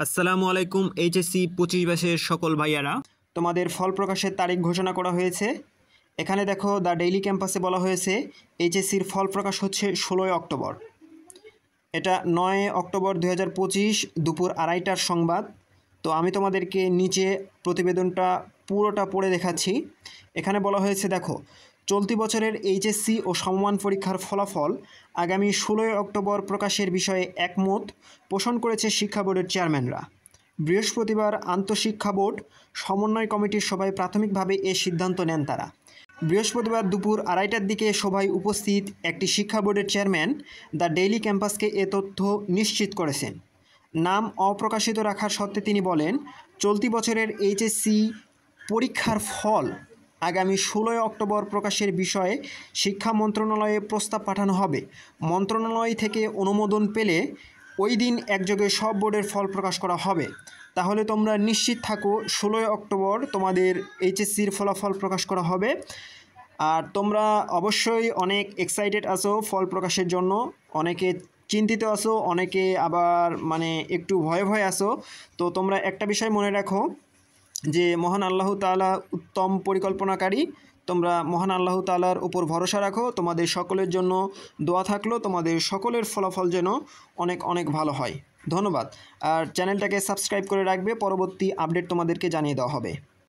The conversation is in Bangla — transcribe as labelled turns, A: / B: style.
A: আসসালামু আলাইকুম এইচএসসি 25 ব্যাচের সকল ভাইয়ারা। তোমাদের ফল প্রকাশের তারিখ ঘোষণা করা হয়েছে। এখানে দেখো দ্য ডেইলি ক্যাম্পাসে বলা হয়েছে এইচএসসির ফল প্রকাশ হচ্ছে 16 অক্টোবর। এটা 9 অক্টোবর 2025 দুপুর 2:30টার সংবাদ। তো আমি তোমাদেরকে নিচে প্রতিবেদনটা পুরোটা পড়ে দেখাচ্ছি। এখানে বলা হয়েছে দেখো, চলতি বছরের এইচএসসি ও সমমান পরীক্ষার ফলাফল আগামী 16 অক্টোবর প্রকাশের বিষয়ে একমত পোষণ করেছে শিক্ষা বোর্ডের চেয়ারম্যানরা। বৃহস্পতিবার আন্তঃশিক্ষা বোর্ড সমন্বয় কমিটির সভায় প্রাথমিকভাবে এ সিদ্ধান্ত নেন তারা। বৃহস্পতিবার দুপুর 2:30টার দিকে সভায় উপস্থিত একটি শিক্ষা বোর্ডের চেয়ারম্যান দ্য ডেইলি ক্যাম্পাসকে এ তথ্য নিশ্চিত করেছেন। নাম অপ্রকাশিত রাখার সত্ত্বে তিনি বলেন, চলতি বছরের এইচএসসি পরীক্ষার ফল আগামী 16 অক্টোবর প্রকাশের বিষয়ে শিক্ষা মন্ত্রণালয়ে প্রস্তাব পাঠানো হবে। মন্ত্রণালয় থেকে অনুমোদন পেলে ওই দিন একযোগে সব বোর্ডের ফল প্রকাশ করা হবে। তাহলে তোমরা নিশ্চিত থাকো 16 অক্টোবর তোমাদের এইচএসসির ফলাফল প্রকাশ করা হবে। আর তোমরা অবশ্যই অনেক এক্সাইটেড আছো ফল প্রকাশের জন্য, অনেকে চিন্তিত আছো, অনেকে আবার একটু ভয়ে ভয়ে আছো। তো তোমরা একটা বিষয় মনে রাখো যে মহান আল্লাহ তাআলা উত্তম পরিকল্পনাকারী। তোমরা মহান আল্লাহ তাআলার উপর ভরসা রাখো। তোমাদের সকলের জন্য দোয়া থাকলো, তোমাদের সকলের ফলাফল যেন অনেক অনেক ভালো হয়। ধন্যবাদ। আর চ্যানেলটাকে সাবস্ক্রাইব করে রাখবে, পরবর্তী আপডেট তোমাদেরকে জানিয়ে দেওয়া হবে।